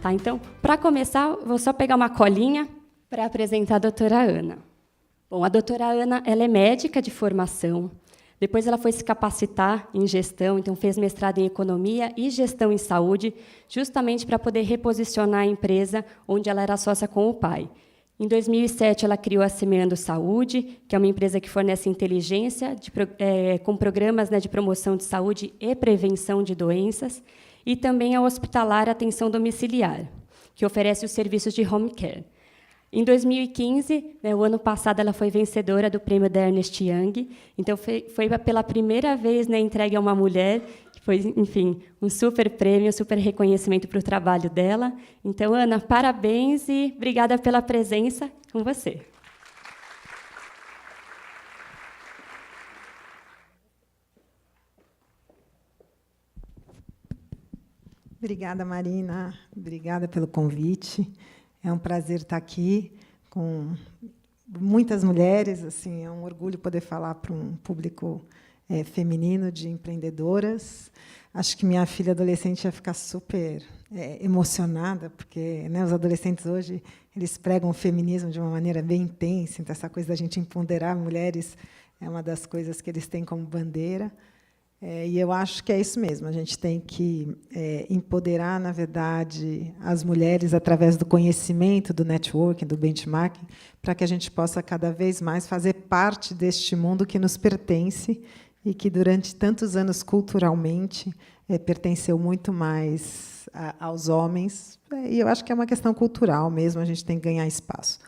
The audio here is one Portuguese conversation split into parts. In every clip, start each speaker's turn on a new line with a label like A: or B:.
A: Tá, então, para começar, vou só pegar uma colinha para apresentar a doutora Ana. Bom, a doutora Ana, ela é médica de formação. Depois ela foi se capacitar em gestão, então fez mestrado em economia e gestão em saúde, justamente para poder reposicionar a empresa onde ela era sócia com o pai. Em 2007, ela criou a Semeando Saúde, que é uma empresa que fornece inteligência com programas, né, de promoção de saúde e prevenção de doenças, e também a Hospitalar Atenção Domiciliar, que oferece os serviços de home care. Em 2015, né, o ano passado, ela foi vencedora do prêmio da Ernst Young. Então, foi pela primeira vez, né, entregue a uma mulher, que foi, enfim, um super prêmio, um super reconhecimento para o trabalho dela. Então, Ana, parabéns e obrigada pela presença com você.
B: Obrigada, Marina. Obrigada pelo convite. É um prazer estar aqui com muitas mulheres. Assim, é um orgulho poder falar para um público feminino de empreendedoras. Acho que minha filha adolescente ia ficar super emocionada, porque, né, os adolescentes hoje eles pregam o feminismo de uma maneira bem intensa. Então, essa coisa da gente empoderar mulheres é uma das coisas que eles têm como bandeira. E eu acho que é isso mesmo. A gente tem que empoderar, na verdade, as mulheres através do conhecimento, do networking, do benchmarking, para que a gente possa cada vez mais fazer parte deste mundo que nos pertence e que, durante tantos anos, culturalmente, pertenceu muito mais aos homens. E eu acho que é uma questão cultural mesmo. A gente tem que ganhar espaço.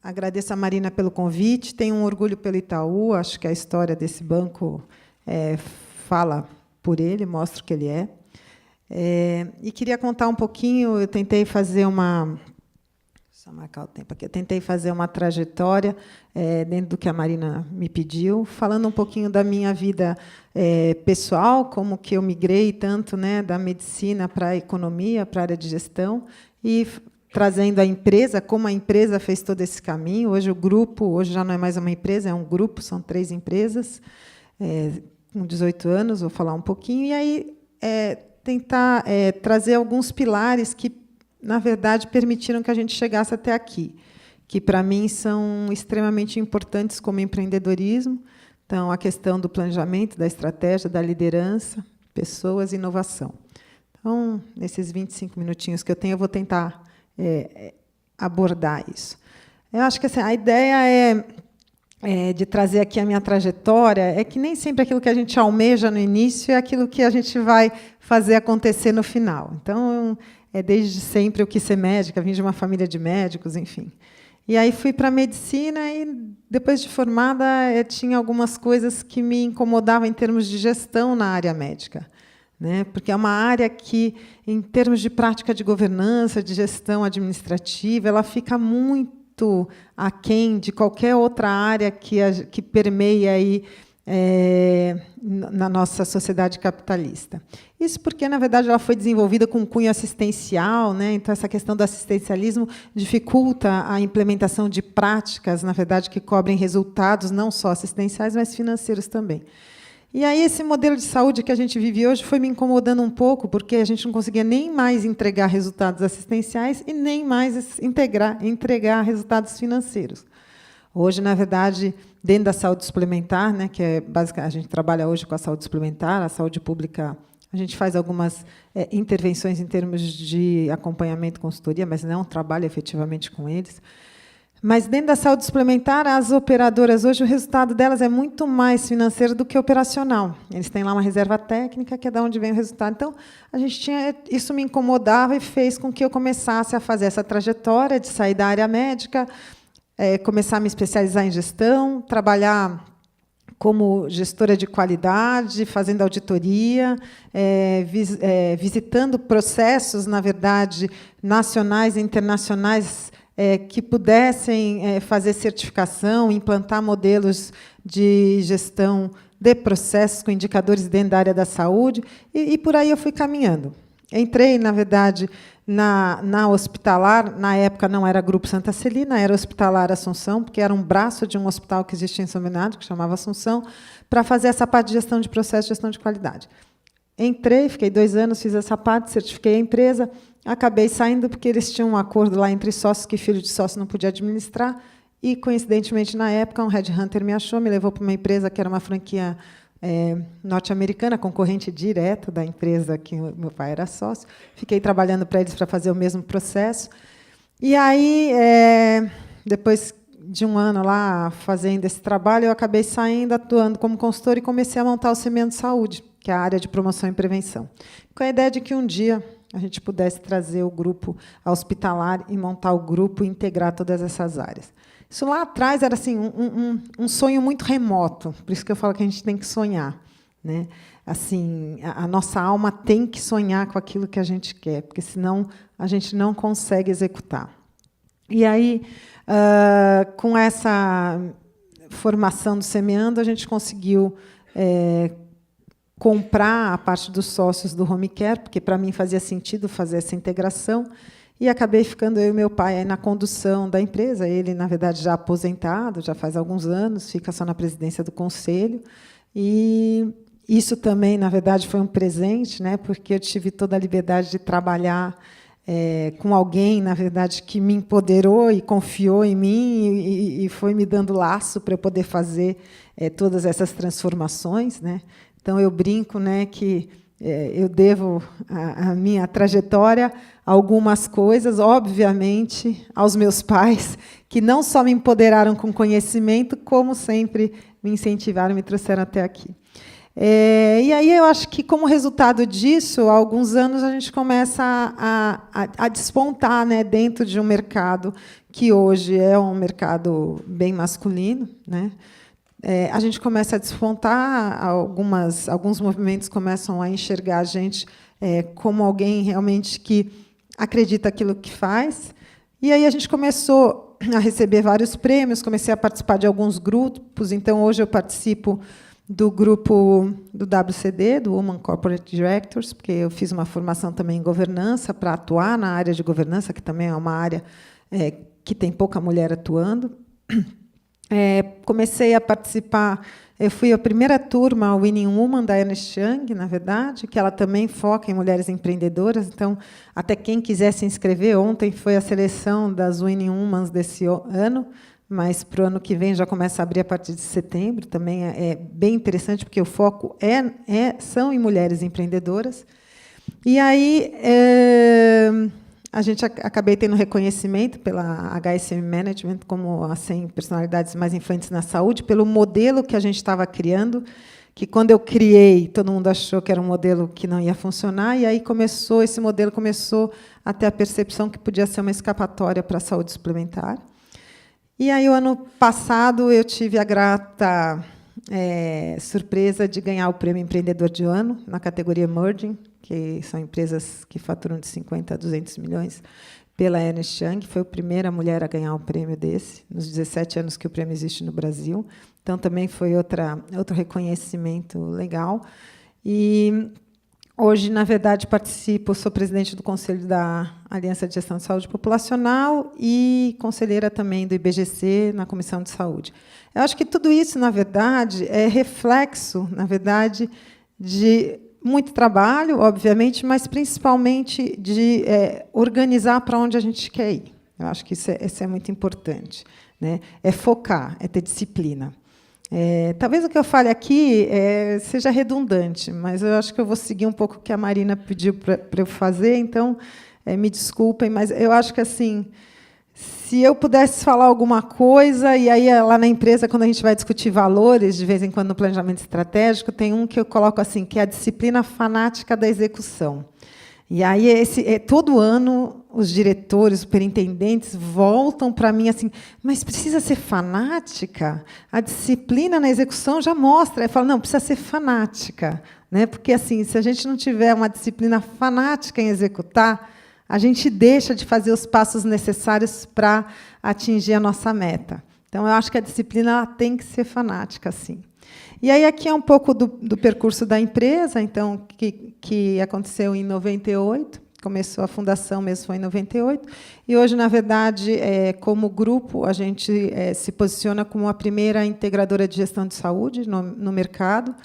B: Agradeço a Marina pelo convite. Tenho um orgulho pelo Itaú. Acho que a história desse banco fala por ele, mostra o que ele é. E queria contar um pouquinho. Eu tentei fazer uma... Só marcar o tempo aqui. Eu tentei fazer uma trajetória dentro do que a Marina me pediu, falando um pouquinho da minha vida pessoal, como que eu migrei tanto, né, da medicina para a economia, para a área de gestão, e trazendo a empresa, como a empresa fez todo esse caminho. Hoje o grupo, hoje já não é mais uma empresa, é um grupo, são 3 empresas, com 18 anos, vou falar um pouquinho, e aí tentar trazer alguns pilares que, na verdade, permitiram que a gente chegasse até aqui, que, para mim, são extremamente importantes como empreendedorismo. Então, a questão do planejamento, da estratégia, da liderança, pessoas e inovação. Então, nesses 25 minutinhos que eu tenho, eu vou tentar abordar isso. Eu acho que assim, a ideia de trazer aqui a minha trajetória é que nem sempre aquilo que a gente almeja no início é aquilo que a gente vai fazer acontecer no final. Então, desde sempre eu quis ser médica, vim de uma família de médicos, enfim. E aí fui para a medicina e, depois de formada, tinha algumas coisas que me incomodavam em termos de gestão na área médica, né? Porque é uma área que, em termos de prática de governança, de gestão administrativa, ela fica muito aquém de qualquer outra área que permeia aí, na nossa sociedade capitalista. Isso porque, na verdade, ela foi desenvolvida com cunho assistencial, né? Então, essa questão do assistencialismo dificulta a implementação de práticas, na verdade, que cobrem resultados não só assistenciais, mas financeiros também. E aí esse modelo de saúde que a gente vive hoje foi me incomodando um pouco, porque a gente não conseguia nem mais entregar resultados assistenciais e nem mais entregar resultados financeiros. Hoje, na verdade, dentro da saúde suplementar, né, que é basicamente, a gente trabalha hoje com a saúde suplementar, a saúde pública, a gente faz algumas intervenções em termos de acompanhamento, consultoria, mas não trabalha efetivamente com eles. Mas, dentro da saúde suplementar, as operadoras, hoje, o resultado delas é muito mais financeiro do que operacional. Eles têm lá uma reserva técnica, que é de onde vem o resultado. Então, a gente tinha, isso me incomodava e fez com que eu começasse a fazer essa trajetória de sair da área médica, começar a me especializar em gestão, trabalhar como gestora de qualidade, fazendo auditoria, visitando processos, na verdade, nacionais e internacionais, que pudessem fazer certificação, implantar modelos de gestão de processos com indicadores dentro da área da saúde, e por aí eu fui caminhando. Entrei, na verdade, na Hospitalar, na época não era Grupo Santa Celina, era Hospitalar Assunção, porque era um braço de um hospital que existia em São Bernardo, que chamava Assunção, para fazer essa parte de gestão de processo e gestão de qualidade. entrei, fiquei 2 anos, fiz essa parte, certifiquei a empresa, acabei saindo porque eles tinham um acordo lá entre sócios que filho de sócio não podia administrar, e, coincidentemente, na época, um headhunter me achou, me levou para uma empresa que era uma franquia norte-americana, concorrente direto da empresa que o meu pai era sócio. Fiquei trabalhando para eles para fazer o mesmo processo. E aí, depois de 1 ano lá fazendo esse trabalho, eu acabei saindo, atuando como consultora e comecei a montar o Semeando Saúde, que é a área de promoção e prevenção, com a ideia de que um dia a gente pudesse trazer o grupo hospitalar e montar o grupo e integrar todas essas áreas. Isso lá atrás era assim um sonho muito remoto, por isso que eu falo que a gente tem que sonhar, né? Assim, a nossa alma tem que sonhar com aquilo que a gente quer, porque senão a gente não consegue executar. E aí, com essa formação do Semeando, a gente conseguiu comprar a parte dos sócios do Home Care, porque para mim fazia sentido fazer essa integração. E acabei ficando eu e meu pai aí na condução da empresa. Ele, na verdade, já aposentado, já faz alguns anos, fica só na presidência do conselho. E isso também, na verdade, foi um presente, né, porque eu tive toda a liberdade de trabalhar com alguém, na verdade, que me empoderou e confiou em mim e foi me dando laço para eu poder fazer todas essas transformações, né. Então, eu brinco, né, que eu devo a minha trajetória algumas coisas, obviamente, aos meus pais, que não só me empoderaram com conhecimento, como sempre me incentivaram, me trouxeram até aqui. E aí eu acho que, como resultado disso, há alguns anos a gente começa a despontar, né, dentro de um mercado que hoje é um mercado bem masculino, né? A gente começa a despontar, alguns movimentos começam a enxergar a gente como alguém realmente que acredita aquilo que faz. E aí a gente começou a receber vários prêmios, comecei a participar de alguns grupos. Então, hoje eu participo do grupo do WCD, do Women Corporate Directors, porque eu fiz uma formação também em governança para atuar na área de governança, que também é uma área que tem pouca mulher atuando. Comecei a participar, eu fui a primeira turma, a Winning Woman, da Ernst Young, na verdade, que ela também foca em mulheres empreendedoras. Então, até quem quiser se inscrever, ontem foi a seleção das Winning Women desse ano, mas para o ano que vem já começa a abrir a partir de setembro. Também é bem interessante, porque o foco são em mulheres empreendedoras. E aí a gente acabei tendo reconhecimento pela HSM Management como as 100 personalidades mais influentes na saúde, pelo modelo que a gente estava criando, que, quando eu criei, todo mundo achou que era um modelo que não ia funcionar, e aí esse modelo começou a ter a percepção que podia ser uma escapatória para a saúde suplementar. E aí, o ano passado, eu tive a grata surpresa de ganhar o Prêmio Empreendedor de Ano, na categoria Emerging, que são empresas que faturam de 50 a 200 milhões, pela Ernst Young. Foi a primeira mulher a ganhar um prêmio desse, nos 17 anos que o prêmio existe no Brasil. Então, também foi outro reconhecimento legal. E hoje, na verdade, sou presidente do Conselho da Aliança de Gestão de Saúde Populacional e conselheira também do IBGC na Comissão de Saúde. Eu acho que tudo isso, na verdade, é reflexo, na verdade, de muito trabalho, obviamente, mas principalmente de organizar para onde a gente quer ir. Eu acho que isso é muito importante, né? É focar, é ter disciplina. Talvez o que eu fale aqui seja redundante, mas eu acho que eu vou seguir um pouco o que a Marina pediu para eu fazer, então me desculpem, mas eu acho que, assim, se eu pudesse falar alguma coisa, e aí lá na empresa, quando a gente vai discutir valores, de vez em quando no planejamento estratégico, tem um que eu coloco assim, que é a disciplina fanática da execução. E aí, todo ano, os diretores, os superintendentes voltam para mim assim, mas precisa ser fanática? A disciplina na execução já mostra. Eu falo, não, precisa ser fanática, né? Porque, assim, se a gente não tiver uma disciplina fanática em executar, a gente deixa de fazer os passos necessários para atingir a nossa meta. Então, eu acho que a disciplina ela tem que ser fanática, sim. E aí, aqui é um pouco do percurso da empresa, então, que aconteceu em 98, começou a fundação mesmo foi em 98, e hoje, na verdade, como grupo, a gente se posiciona como a primeira integradora de gestão de saúde no mercado.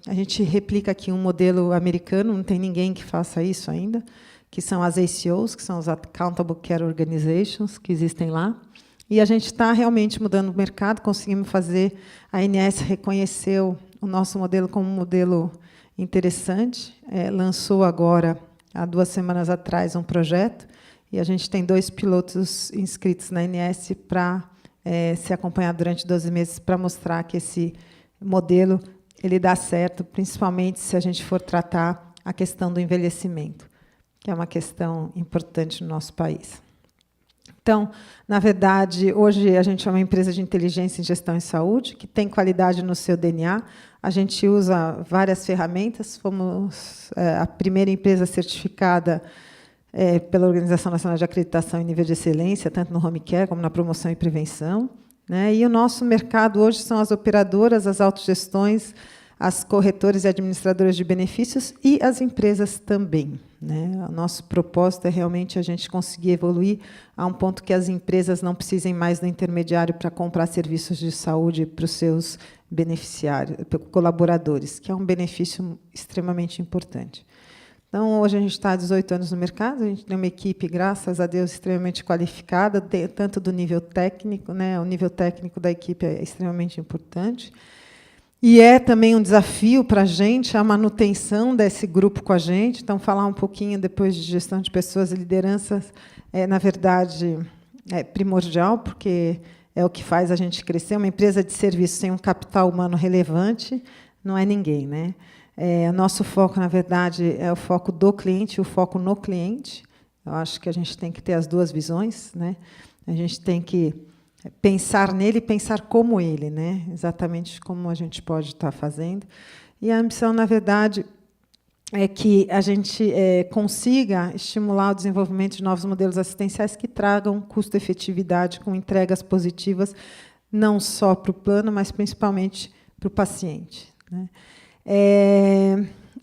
B: A gente replica aqui um modelo americano, não tem ninguém que faça isso ainda, que são as ACOs, que são as Accountable Care Organizations, que existem lá. E a gente está realmente mudando o mercado, conseguimos fazer, a ANS reconheceu o nosso modelo como um modelo interessante, lançou agora, há 2 semanas atrás, um projeto, e a gente tem 2 pilotos inscritos na ANS para ser acompanhado durante 12 meses para mostrar que esse modelo ele dá certo, principalmente se a gente for tratar a questão do envelhecimento, que é uma questão importante no nosso país. Então, na verdade, hoje a gente é uma empresa de inteligência em gestão em saúde, que tem qualidade no seu DNA. A gente usa várias ferramentas, fomos a primeira empresa certificada pela Organização Nacional de Acreditação em Nível de Excelência, tanto no home care como na promoção e prevenção. Né? E o nosso mercado hoje são as operadoras, as autogestões, as corretoras e administradoras de benefícios e as empresas também. Né? O nosso propósito é realmente a gente conseguir evoluir a um ponto que as empresas não precisem mais do intermediário para comprar serviços de saúde para os seus beneficiários, colaboradores, que é um benefício extremamente importante. Então, hoje a gente está há 18 anos no mercado, a gente tem uma equipe, graças a Deus, extremamente qualificada, tanto do nível técnico, né? O nível técnico da equipe é extremamente importante. E é também um desafio para a gente a manutenção desse grupo com a gente. Então, falar um pouquinho depois de gestão de pessoas e lideranças na verdade, é primordial, porque é o que faz a gente crescer. Uma empresa de serviço sem um capital humano relevante não é ninguém, né? O nosso foco, na verdade, é o foco do cliente e o foco no cliente. Eu acho que a gente tem que ter as 2 visões, né? A gente tem que pensar nele e pensar como ele, né? Exatamente como a gente pode estar fazendo. E a ambição, na verdade, é que a gente consiga estimular o desenvolvimento de novos modelos assistenciais que tragam custo-efetividade com entregas positivas, não só para o plano, mas principalmente para o paciente, né?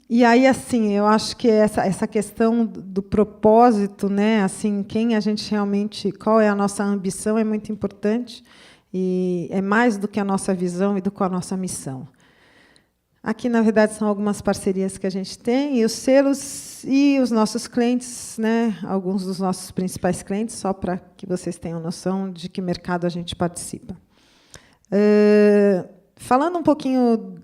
B: E aí, assim, eu acho que essa questão do propósito, né, assim, quem a gente realmente, qual é a nossa ambição, é muito importante e é mais do que a nossa visão e do que a nossa missão. Aqui, na verdade, são algumas parcerias que a gente tem e os selos e os nossos clientes, né, alguns dos nossos principais clientes, só para que vocês tenham noção de que mercado a gente participa. Falando um pouquinho,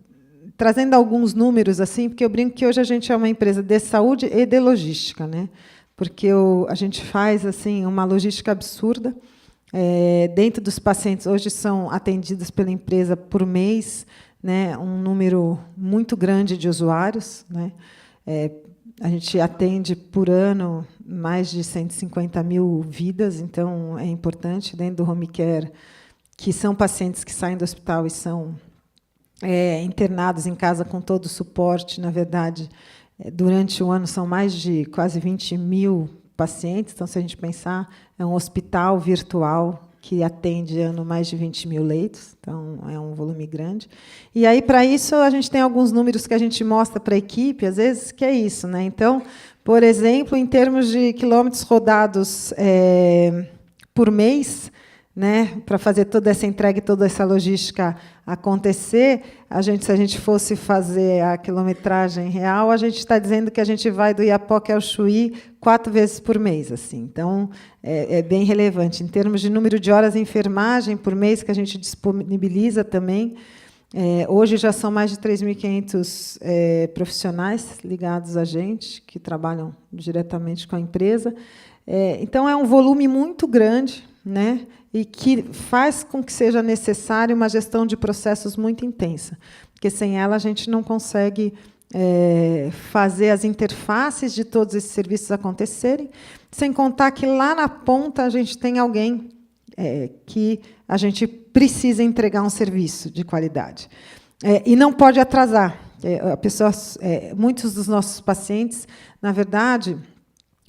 B: trazendo alguns números, assim, porque eu brinco que hoje a gente é uma empresa de saúde e de logística, né? Porque a gente faz assim uma logística absurda. Dentro dos pacientes, hoje são atendidos pela empresa por mês, né, um número muito grande de usuários, né? A gente atende por ano mais de 150 mil vidas, então é importante, dentro do home care, que são pacientes que saem do hospital e são internados em casa com todo o suporte. Na verdade, durante o ano são mais de quase 20 mil pacientes. Então, se a gente pensar, é um hospital virtual que atende ano mais de 20 mil leitos. Então, é um volume grande. E aí, para isso, a gente tem alguns números que a gente mostra para a equipe, às vezes, que é isso, né? Então, por exemplo, em termos de quilômetros rodados por mês, né, para fazer toda essa entrega e toda essa logística acontecer, se a gente fosse fazer a quilometragem real, a gente está dizendo que a gente vai do Iapoque ao Chuí 4 vezes por mês. Assim. Então, é bem relevante. Em termos de número de horas de enfermagem por mês que a gente disponibiliza também, hoje já são mais de 3.500 profissionais ligados a gente, que trabalham diretamente com a empresa. Então, é um volume muito grande, né, e que faz com que seja necessária uma gestão de processos muito intensa, porque sem ela a gente não consegue fazer as interfaces de todos esses serviços acontecerem, sem contar que lá na ponta a gente tem alguém que a gente precisa entregar um serviço de qualidade. E não pode atrasar. Muitos dos nossos pacientes, na verdade,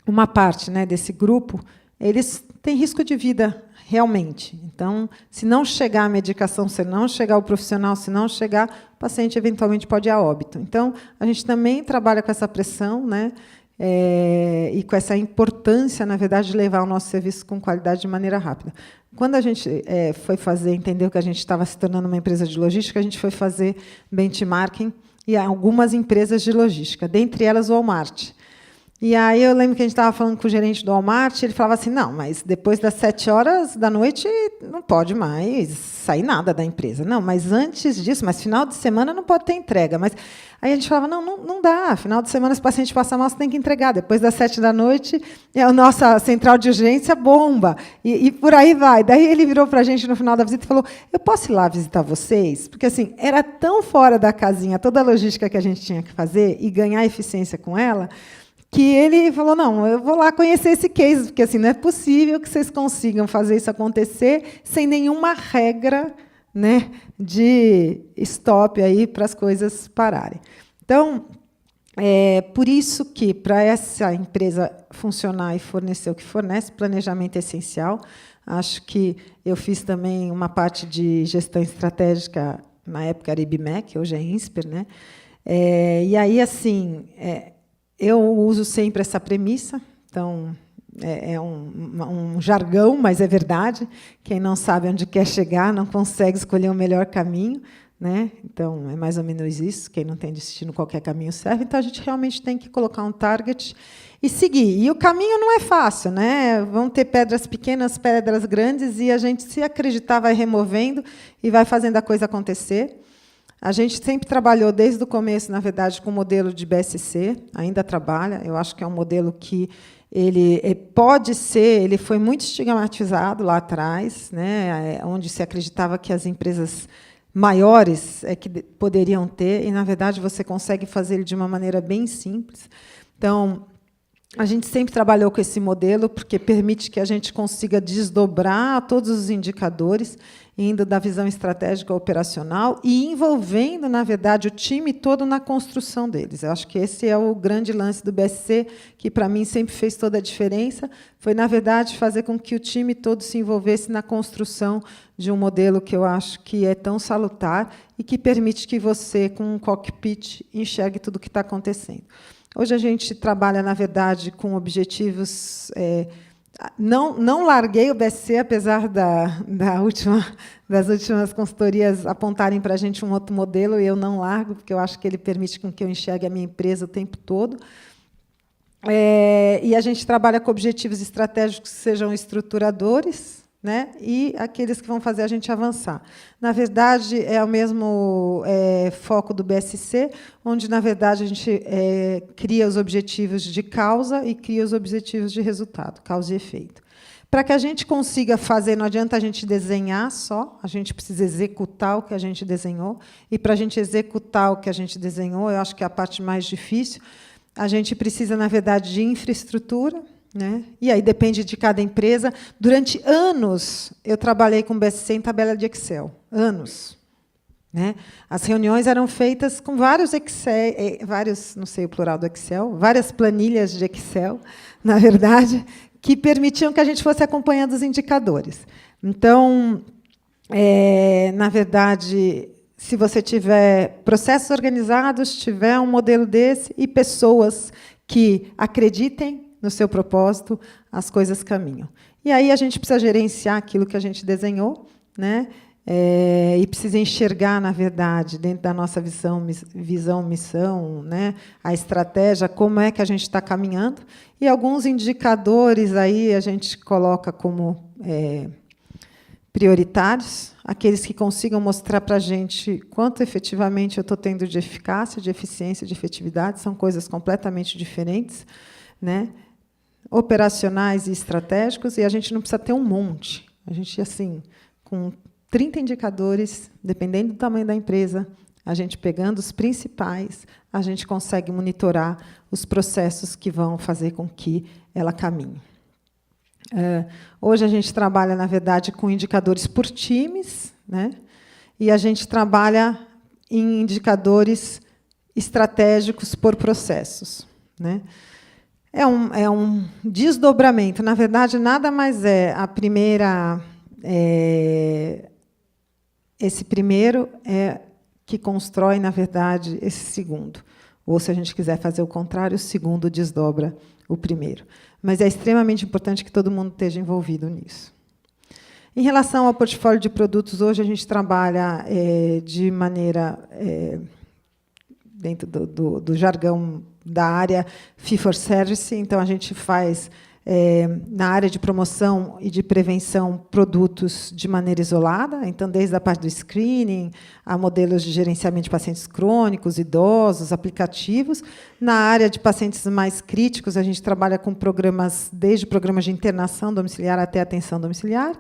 B: uma parte, né, desse grupo, eles têm risco de vida realmente. Então, se não chegar a medicação, se não chegar o profissional, se não chegar, o paciente eventualmente pode ir a óbito. Então, a gente também trabalha com essa pressão, né? e com essa importância, na verdade, de levar o nosso serviço com qualidade de maneira rápida. Quando a gente foi entendeu que a gente estava se tornando uma empresa de logística, a gente foi fazer benchmarking e algumas empresas de logística, dentre elas o Walmart. E aí eu lembro que a gente estava falando com o gerente do Walmart, ele falava assim, não, mas depois das 7h não pode mais sair nada da empresa. Não, mas antes disso, mas final de semana não pode ter entrega. Mas aí a gente falava, não dá, final de semana, se o paciente passar mal, você tem que entregar. Depois das 7h, a nossa central de urgência bomba. E por aí vai. Daí ele virou para a gente no final da visita e falou, eu posso ir lá visitar vocês? Porque assim, era tão fora da casinha toda a logística que a gente tinha que fazer e ganhar eficiência com ela, que ele falou, não, eu vou lá conhecer esse case, porque assim, não é possível que vocês consigam fazer isso acontecer sem nenhuma regra, né, de stop aí para as coisas pararem. Então, por isso que, para essa empresa funcionar e fornecer o que fornece, planejamento é essencial. Acho que eu fiz também uma parte de gestão estratégica, na época era IBMEC, hoje é INSPER, né? E aí, assim, eu uso sempre essa premissa, então, é um jargão, mas é verdade. Quem não sabe onde quer chegar não consegue escolher o melhor caminho, né? Então, é mais ou menos isso. Quem não tem destino, qualquer caminho serve. Então, a gente realmente tem que colocar um target e seguir. E o caminho não é fácil, né? Vão ter pedras pequenas, pedras grandes, e a gente, se acreditar, vai removendo e vai fazendo a coisa acontecer. A gente sempre trabalhou, desde o começo, na verdade, com o modelo de BSC, ainda trabalha. Eu acho que é um modelo que ele pode ser, ele foi muito estigmatizado lá atrás, né, onde se acreditava que as empresas maiores que poderiam ter, e, na verdade, você consegue fazer ele de uma maneira bem simples. Então, a gente sempre trabalhou com esse modelo, porque permite que a gente consiga desdobrar todos os indicadores, indo da visão estratégica operacional e envolvendo, na verdade, o time todo na construção deles. Eu acho que esse é o grande lance do BSC, que, para mim, sempre fez toda a diferença, foi, na verdade, fazer com que o time todo se envolvesse na construção de um modelo que eu acho que é tão salutar e que permite que você, com um cockpit, enxergue tudo o que está acontecendo. Hoje a gente trabalha, na verdade, com objetivos... Não larguei o BSC, apesar das últimas consultorias apontarem para a gente um outro modelo, e eu não largo, porque eu acho que ele permite com que eu enxergue a minha empresa o tempo todo. E a gente trabalha com objetivos estratégicos que sejam estruturadores, né, e aqueles que vão fazer a gente avançar. Na verdade, é o mesmo foco do BSC, onde, na verdade, a gente cria os objetivos de causa e cria os objetivos de resultado, causa e efeito. Para que a gente consiga fazer, não adianta a gente desenhar só, a gente precisa executar o que a gente desenhou, e, para a gente executar o que a gente desenhou, eu acho que é a parte mais difícil, a gente precisa, na verdade, de infraestrutura, né? E aí depende de cada empresa. Durante anos, eu trabalhei com BSC em tabela de Excel. Anos. Né? As reuniões eram feitas com vários Excel, não sei o plural do Excel, várias planilhas de Excel, na verdade, que permitiam que a gente fosse acompanhando os indicadores. Então, na verdade, se você tiver processos organizados, tiver um modelo desse e pessoas que acreditem no seu propósito, as coisas caminham. E aí a gente precisa gerenciar aquilo que a gente desenhou, né? E precisa enxergar, na verdade, dentro da nossa visão, missão, né? A estratégia, como é que a gente está caminhando. E alguns indicadores aí a gente coloca como prioritários, aqueles que consigam mostrar para a gente quanto efetivamente eu estou tendo de eficácia, de eficiência, de efetividade, são coisas completamente diferentes, né? Operacionais e estratégicos, e a gente não precisa ter um monte. A gente, assim, com 30 indicadores, dependendo do tamanho da empresa, a gente pegando os principais, a gente consegue monitorar os processos que vão fazer com que ela caminhe. Hoje a gente trabalha, na verdade, com indicadores por times, né? E a gente trabalha em indicadores estratégicos por processos, né? É um desdobramento. Na verdade, nada mais é a primeira... esse primeiro que constrói, na verdade, esse segundo. Ou, se a gente quiser fazer o contrário, o segundo desdobra o primeiro. Mas é extremamente importante que todo mundo esteja envolvido nisso. Em relação ao portfólio de produtos, hoje a gente trabalha de maneira, dentro do jargão da área Fee for Service, então a gente faz, na área de promoção e de prevenção, produtos de maneira isolada, então, desde a parte do screening, a modelos de gerenciamento de pacientes crônicos, idosos, aplicativos. Na área de pacientes mais críticos, a gente trabalha com programas, desde programas de internação domiciliar até atenção domiciliar.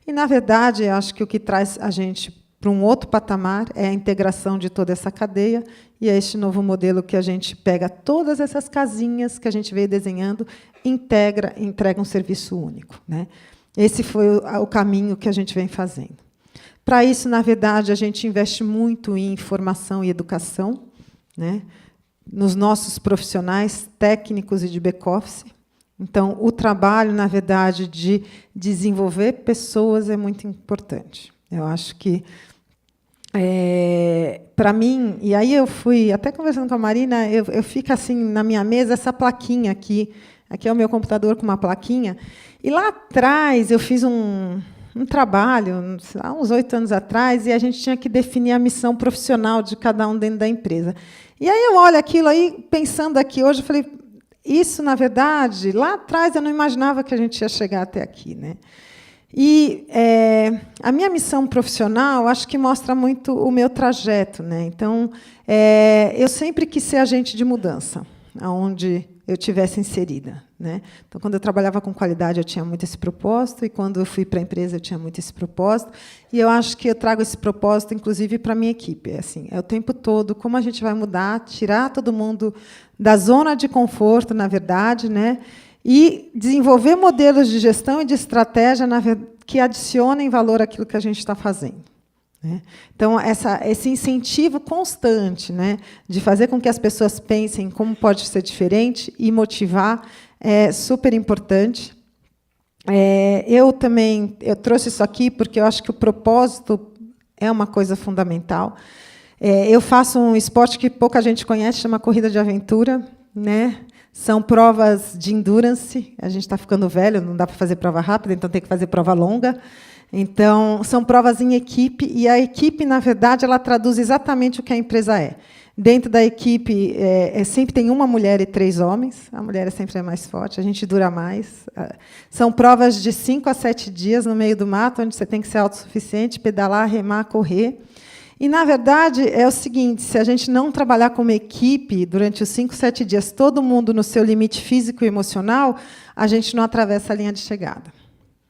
B: E, na verdade, acho que o que traz a gente para um outro patamar é a integração de toda essa cadeia, e é este novo modelo que a gente pega todas essas casinhas que a gente veio desenhando, integra e entrega um serviço único, né? Esse foi o caminho que a gente vem fazendo. Para isso, na verdade, a gente investe muito em formação e educação, né? Nos nossos profissionais técnicos e de back-office. Então, o trabalho, na verdade, de desenvolver pessoas é muito importante. Eu acho que, para mim, e aí eu fui, até conversando com a Marina, eu fico assim, na minha mesa, essa plaquinha aqui é o meu computador com uma plaquinha, e lá atrás eu fiz um trabalho, há uns 8 anos atrás, e a gente tinha que definir a missão profissional de cada um dentro da empresa. E aí eu olho aquilo aí, pensando aqui hoje, eu falei, isso, na verdade, lá atrás eu não imaginava que a gente ia chegar até aqui, né? E a minha missão profissional, acho que mostra muito o meu trajeto, né? Então, eu sempre quis ser agente de mudança, aonde eu tivesse inserida, né? Então, quando eu trabalhava com qualidade, eu tinha muito esse propósito, e quando eu fui para a empresa, eu tinha muito esse propósito. E eu acho que eu trago esse propósito, inclusive, para a minha equipe. Assim, é o tempo todo como a gente vai mudar, tirar todo mundo da zona de conforto, na verdade, né? E desenvolver modelos de gestão e de estratégia que adicionem valor àquilo que a gente está fazendo, né? Então, esse incentivo constante, né, de fazer com que as pessoas pensem como pode ser diferente e motivar é super importante. Eu trouxe isso aqui porque eu acho que o propósito é uma coisa fundamental. Eu faço um esporte que pouca gente conhece, chama corrida de aventura, né? São provas de endurance. A gente está ficando velho, não dá para fazer prova rápida, então tem que fazer prova longa. Então, são provas em equipe, e a equipe, na verdade, ela traduz exatamente o que a empresa é. Dentro da equipe, sempre tem uma mulher e 3 homens. A mulher sempre é mais forte, a gente dura mais. São provas de 5 a 7 dias no meio do mato, onde você tem que ser autossuficiente, pedalar, remar, correr. E, na verdade, é o seguinte, se a gente não trabalhar como equipe durante os 5, 7 dias, todo mundo no seu limite físico e emocional, a gente não atravessa a linha de chegada,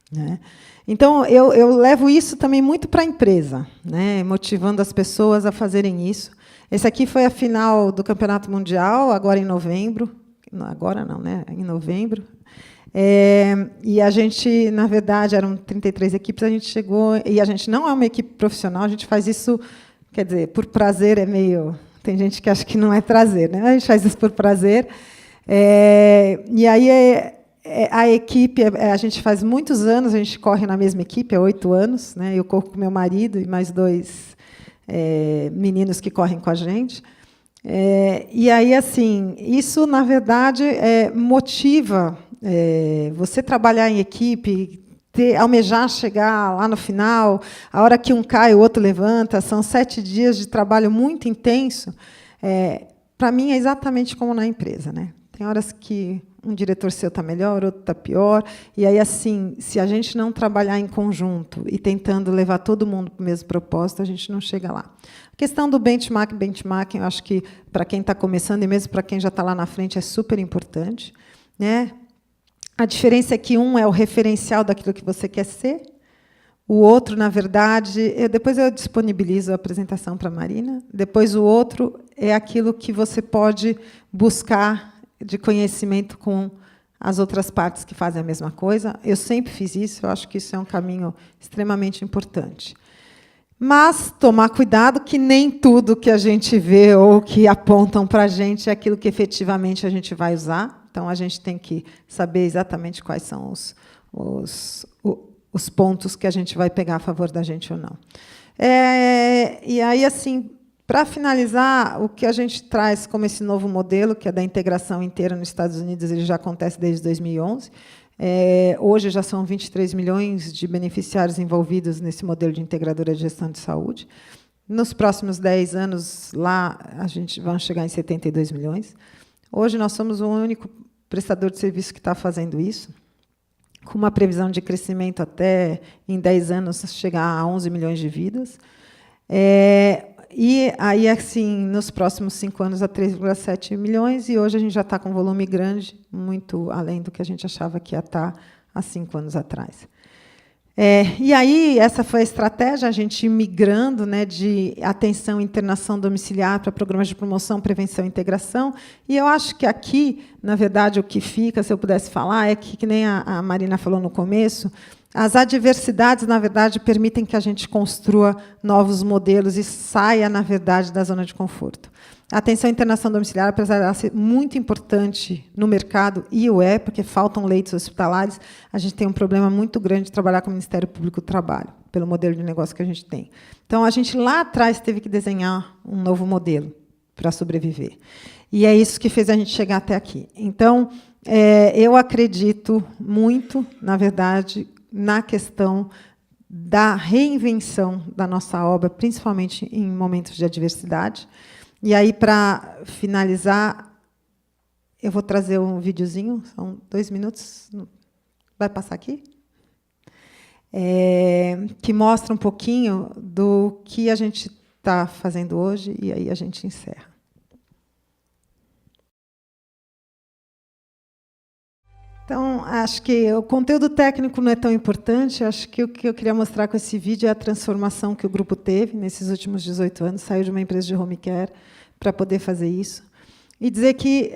B: né? Então, eu levo isso também muito para a empresa, né, motivando as pessoas a fazerem isso. Esse aqui foi a final do Campeonato Mundial, agora em novembro. Agora não, né? Em novembro. E a gente, na verdade, eram 33 equipes, a gente chegou, e a gente não é uma equipe profissional, a gente faz isso, quer dizer, por prazer é meio... Tem gente que acha que não é prazer, né? A gente faz isso por prazer. E aí a equipe, a gente faz muitos anos, a gente corre na mesma equipe, há 8 anos, né? Eu corro com meu marido e mais 2 meninos que correm com a gente. E aí, assim, isso, na verdade, motiva você trabalhar em equipe, almejar chegar lá no final, a hora que um cai, o outro levanta, são 7 dias de trabalho muito intenso. Para mim, é exatamente como na empresa, né? Tem horas que um diretor seu está melhor, outro está pior, e aí, assim, se a gente não trabalhar em conjunto e tentando levar todo mundo para o mesmo propósito, a gente não chega lá. A questão do benchmarking, eu acho que, para quem está começando, e mesmo para quem já está lá na frente, é super importante, né? A diferença é que um é o referencial daquilo que você quer ser, o outro, na verdade, depois eu disponibilizo a apresentação para a Marina, depois o outro é aquilo que você pode buscar de conhecimento com as outras partes que fazem a mesma coisa. Eu sempre fiz isso, eu acho que isso é um caminho extremamente importante. Mas tomar cuidado que nem tudo que a gente vê ou que apontam para a gente é aquilo que efetivamente a gente vai usar. Então, a gente tem que saber exatamente quais são os pontos que a gente vai pegar a favor da gente ou não. E aí, assim, Para finalizar, o que a gente traz como esse novo modelo, que é da integração inteira nos Estados Unidos, ele já acontece desde 2011. Hoje já são 23 milhões de beneficiários envolvidos nesse modelo de integradora de gestão de saúde. Nos próximos 10 anos, lá, a gente vai chegar em 72 milhões. Hoje, nós somos o único prestador de serviço que está fazendo isso, com uma previsão de crescimento até, em 10 anos, chegar a 11 milhões de vidas. E aí, assim, nos próximos 5 anos, a 3,7 milhões, e hoje a gente já está com um volume grande, muito além do que a gente achava que ia estar há 5 anos atrás. E aí, essa foi a estratégia, a gente migrando, né, de atenção e internação domiciliar para programas de promoção, prevenção e integração. E eu acho que aqui, na verdade, o que fica, se eu pudesse falar, é que nem a Marina falou no começo, as adversidades, na verdade, permitem que a gente construa novos modelos e saia, na verdade, da zona de conforto. A atenção à internação domiciliar, apesar de ser muito importante no mercado, e porque faltam leitos hospitalares, a gente tem um problema muito grande de trabalhar com o Ministério Público do Trabalho, pelo modelo de negócio que a gente tem. Então, a gente, lá atrás, teve que desenhar um novo modelo para sobreviver. E é isso que fez a gente chegar até aqui. Então, eu acredito muito, na verdade, na questão da reinvenção da nossa obra, principalmente em momentos de adversidade. E aí, para finalizar, eu vou trazer um videozinho, são 2 minutos, vai passar aqui? Que mostra um pouquinho do que a gente está fazendo hoje, e aí a gente encerra. Então, acho que o conteúdo técnico não é tão importante. Acho que o que eu queria mostrar com esse vídeo é a transformação que o grupo teve nesses últimos 18 anos. Saiu de uma empresa de home care para poder fazer isso. E dizer que,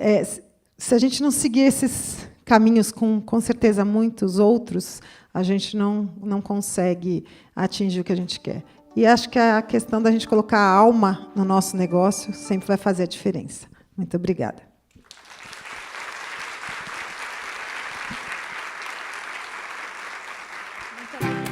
B: se a gente não seguir esses caminhos com certeza, muitos outros, a gente não consegue atingir o que a gente quer. E acho que a questão da gente colocar a alma no nosso negócio sempre vai fazer a diferença. Muito obrigada.
A: Muito obrigada.